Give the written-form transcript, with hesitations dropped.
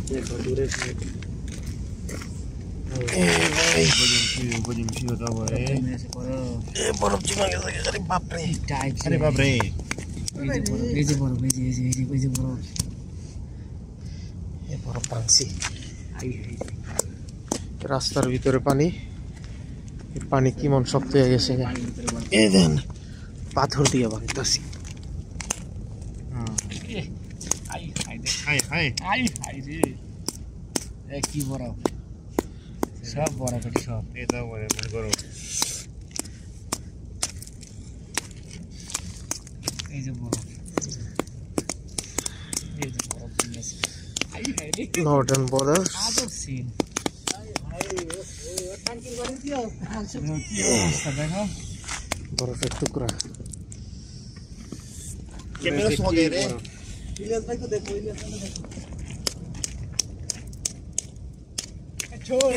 দেখো দূরে বরফ জমা গেছে আরে বাপরে আরে বাপরে এই যে বরফ এই বরফ ভাঙছি রাস্তার ভিতরে পানি পানি কেমন শক্ত হয়ে গেছে এই দেন পাথর দিয়ে ভাঙতেছি কি বরফ সব বরফ সব এটা বরফ এই যে বরফ নর্দার্ন বর্ডার বরফের টুকরা ক্যামেরা সঙ্গে রে ইলিয়াস ভাই को देखो इलियास भाई को देखो छोड़